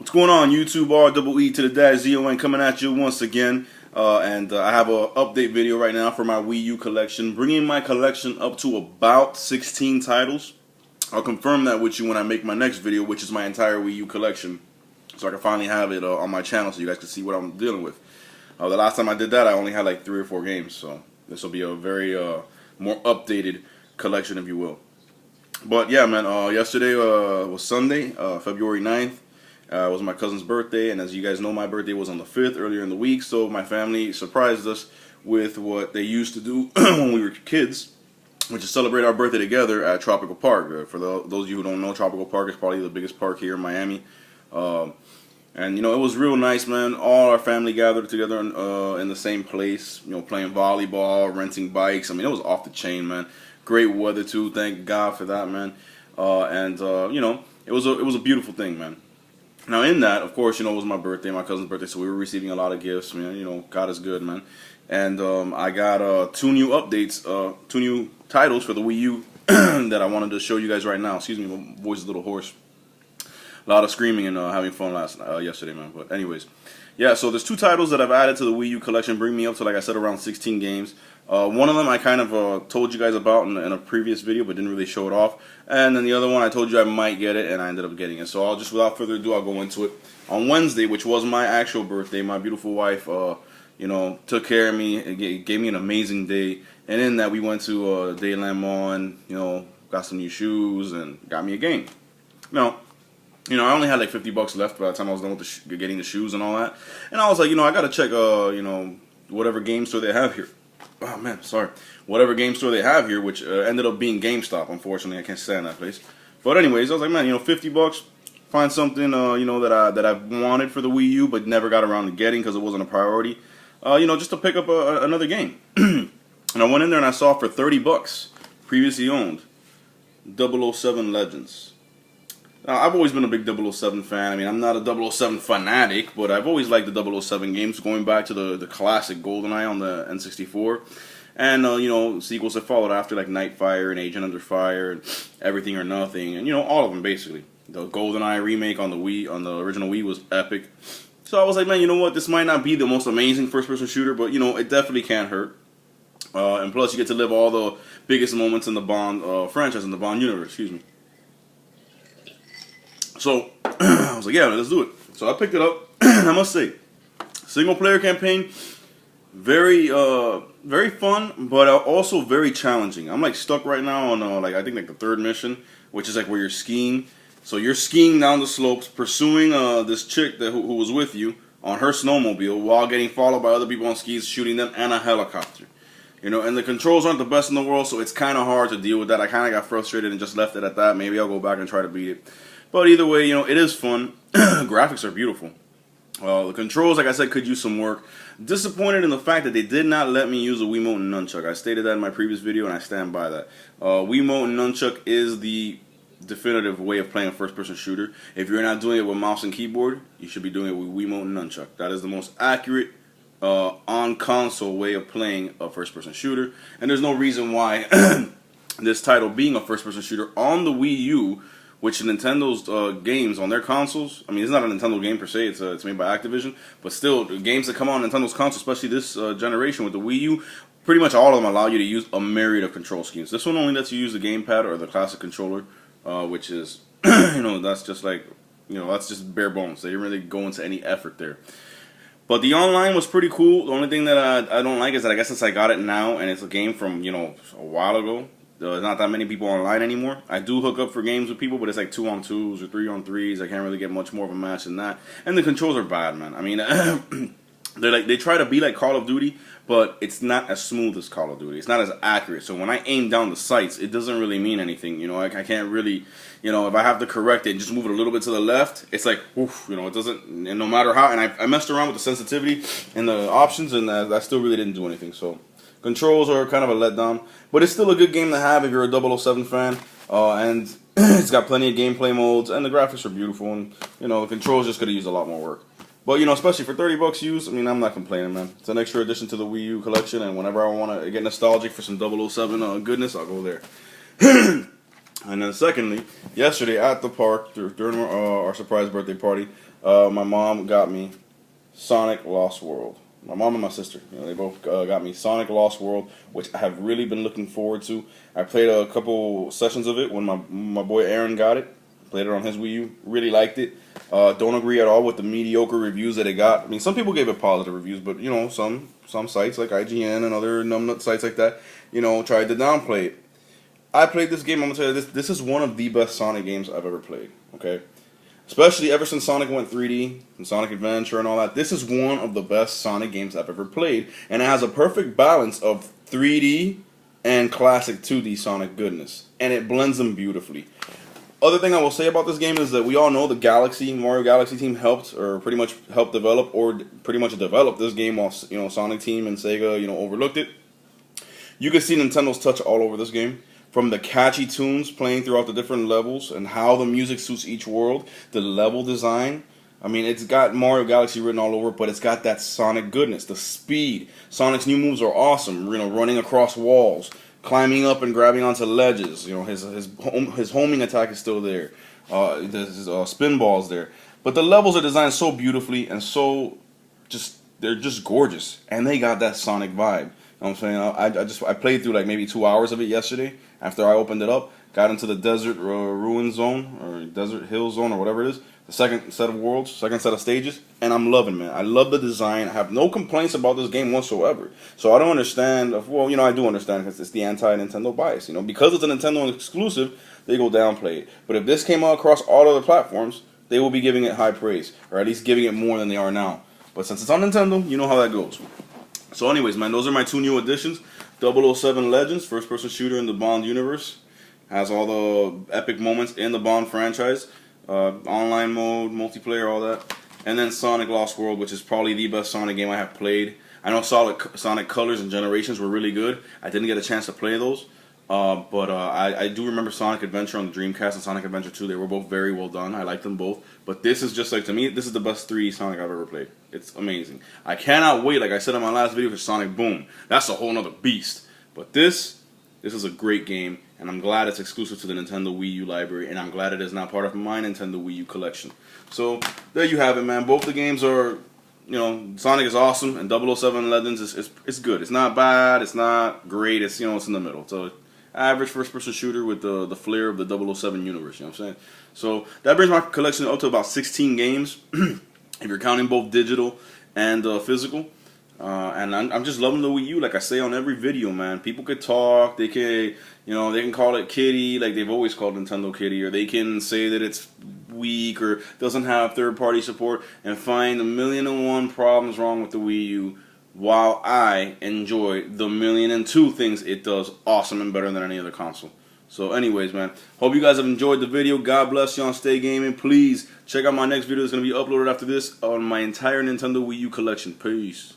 What's going on, YouTube? R-double-E to the dash Z-O-N coming at you once again. And I have an update video right now for my Wii U collection, bringing my collection up to about 16 titles. I'll confirm that with you when I make my next video, which is my entire Wii U collection, so I can finally have it on my channel so you guys can see what I'm dealing with. The last time I did that, I only had like 3 or 4 games, so this will be a very more updated collection, if you will. But yeah, man, yesterday was Sunday, February 9th. It was my cousin's birthday, and as you guys know, my birthday was on the 5th earlier in the week, so my family surprised us with what they used to do when we were kids, which is celebrate our birthday together at Tropical Park. For those of you who don't know, Tropical Park is probably the biggest park here in Miami. And, you know, it was real nice, man. All our family gathered together in the same place, you know, playing volleyball, renting bikes. I mean, it was off the chain, man. Great weather, too. Thank God for that, man. You know, it was a beautiful thing, man. Now, in that, of course, you know, it was my birthday, my cousin's birthday, so we were receiving a lot of gifts, man. You know, God is good, man. And I got 2 new updates, 2 new titles for the Wii U that I wanted to show you guys right now. Excuse me, my voice is a little hoarse. A lot of screaming and having fun yesterday, man. But anyways, yeah, so there's 2 titles that I've added to the Wii U collection, bring me up to, like I said, around 16 games. One of them I kind of told you guys about in a previous video, but didn't really show it off. And then the other one I told you I might get it, and I ended up getting it. So I'll just, without further ado, I'll go into it. On Wednesday, which was my actual birthday, my beautiful wife, you know, took care of me and gave me an amazing day. And in that, we went to Dayland Mall and, you know, got some new shoes and got me a game. Now, you know, I only had like $50 left by the time I was done with getting the shoes and all that. And I was like, you know, I gotta check, you know, whatever game store they have here. Oh man, sorry. Whatever game store they have here, which ended up being GameStop. Unfortunately, I can't stand that place. But anyways, I was like, man, you know, $50, find something, you know, that I wanted for the Wii U, but never got around to getting because it wasn't a priority. You know, just to pick up another game. And I went in there and I saw for $30, previously owned, 007 Legends. Now, I've always been a big 007 fan. I mean, I'm not a 007 fanatic, but I've always liked the 007 games, going back to the classic GoldenEye on the N64. And, you know, sequels that followed after, like Nightfire and Agent Under Fire and Everything or Nothing. And, you know, all of them, basically. The GoldenEye remake on the Wii, on the original Wii, was epic. So I was like, man, you know what? This might not be the most amazing first-person shooter, but, you know, it definitely can't hurt. And plus, you get to live all the biggest moments in the Bond franchise, in the Bond universe, excuse me. So, I was like, yeah, let's do it. So I picked it up, and I must say, single-player campaign, very fun, but also very challenging. I'm, like, stuck right now on, like, I think, like, the 3rd mission, which is, like, where you're skiing. So you're skiing down the slopes, pursuing this chick who was with you on her snowmobile while getting followed by other people on skis, shooting them, and a helicopter. You know, and the controls aren't the best in the world, so it's kind of hard to deal with that. I kind of got frustrated and just left it at that. Maybe I'll go back and try to beat it. But either way, you know, it is fun. Graphics are beautiful. The controls, like I said, could use some work. Disappointed in the fact that they did not let me use a Wiimote and Nunchuck. I stated that in my previous video, and I stand by that. Wiimote and Nunchuck is the definitive way of playing a first-person shooter. If you're not doing it with mouse and keyboard, you should be doing it with Wiimote and Nunchuck. That is the most accurate on-console way of playing a first-person shooter. And there's no reason why this title, being a first-person shooter on the Wii U, which Nintendo's games on their consoles, I mean, it's not a Nintendo game per se, it's made by Activision, but still, the games that come on Nintendo's console, especially this generation with the Wii U, pretty much all of them allow you to use a myriad of control schemes. This one only lets you use the gamepad or the classic controller, which is, you know, that's just like, you know, that's just bare bones. They didn't really go into any effort there. But the online was pretty cool. The only thing that I don't like is that I guess since I got it now, and it's a game from, you know, a while ago, there's not that many people online anymore. I do hook up for games with people, but it's like 2-on-2s or 3-on-3s. I can't really get much more of a match than that. And the controls are bad, man. I mean, they try to be like Call of Duty, but it's not as smooth as Call of Duty. It's not as accurate. So when I aim down the sights, it doesn't really mean anything. You know, I can't really, you know, if I have to correct it and just move it a little bit to the left, it's like, oof, you know, it doesn't, and no matter how, and I messed around with the sensitivity and the options, and that still really didn't do anything. So controls are kind of a letdown, but it's still a good game to have if you're a 007 fan, and it's got plenty of gameplay modes, and the graphics are beautiful, and, you know, the controls just could have used a lot more work. But, you know, especially for $30 used, I mean, I'm not complaining, man. It's an extra addition to the Wii U collection, and whenever I want to get nostalgic for some 007 goodness, I'll go there. And then secondly, yesterday at the park, during our surprise birthday party, my mom got me Sonic Lost World. My mom and my sister, they both got me Sonic Lost World, which I have really been looking forward to. I played a couple sessions of it when my boy Aaron got it. Played it on his Wii U. Really liked it. Don't agree at all with the mediocre reviews that it got. I mean, some people gave it positive reviews, but some sites like IGN and other numbnut sites like that, tried to downplay it. I played this game. I'm gonna tell you this is one of the best Sonic games I've ever played. Okay. Especially ever since Sonic went 3D and Sonic Adventure and all that. This is one of the best Sonic games I've ever played. And it has a perfect balance of 3D and classic 2D Sonic goodness. And it blends them beautifully. Other thing I will say about this game is that we all know the Mario Galaxy team helped develop this game while Sonic Team and Sega overlooked it. You can see Nintendo's touch all over this game. From the catchy tunes playing throughout the different levels and how the music suits each world, the level design. I mean, it's got Mario Galaxy written all over it, but it's got that Sonic goodness, the speed. Sonic's new moves are awesome. Running across walls, climbing up and grabbing onto ledges. His homing attack is still there. His spin ball's there. But the levels are designed so beautifully and they're just gorgeous, and they got that Sonic vibe. You know what I'm saying? I played through like maybe 2 hours of it yesterday after I opened it up. Got into the desert ruin zone or desert hill zone or whatever it is. The second set of worlds, second set of stages, and I'm loving it, man. I love the design. I have no complaints about this game whatsoever. So I don't understand. Well, I do understand because it's the anti-Nintendo bias. Because it's a Nintendo exclusive, they go downplay it. But if this came out across all other platforms, they will be giving it high praise, or at least giving it more than they are now. But since it's on Nintendo, you know how that goes. So anyways, man, those are my two new additions. 007 Legends, first-person shooter in the Bond universe. Has all the epic moments in the Bond franchise. Online mode, multiplayer, all that. And then Sonic Lost World, which is probably the best Sonic game I have played. I know Sonic Colors and Generations were really good. I didn't get a chance to play those. But I do remember Sonic Adventure on the Dreamcast and Sonic Adventure 2. They were both very well done. I liked them both. But this is just like, to me, this is the best 3D Sonic I've ever played. It's amazing. I cannot wait, like I said in my last video, for Sonic Boom. That's a whole nother beast. But this is a great game, and I'm glad it's exclusive to the Nintendo Wii U library, and I'm glad it is now part of my Nintendo Wii U collection. So, there you have it, man. Both the games are, Sonic is awesome, and 007 Legends is good. It's not bad, it's not great, it's in the middle. So, average first-person shooter with the flair of the 007 universe, you know what I'm saying? So, that brings my collection up to about 16 games, if you're counting both digital and physical. And I'm just loving the Wii U, like I say on every video, man. People could talk, they can, they can call it kitty, like they've always called Nintendo kitty, or they can say that it's weak or doesn't have third-party support, and find 1,000,001 problems wrong with the Wii U, while I enjoy the 1,000,002 things it does awesome and better than any other console. So anyways, man, hope you guys have enjoyed the video. God bless y'all and stay gaming. Please check out my next video that's going to be uploaded after this on my entire Nintendo Wii U collection. Peace.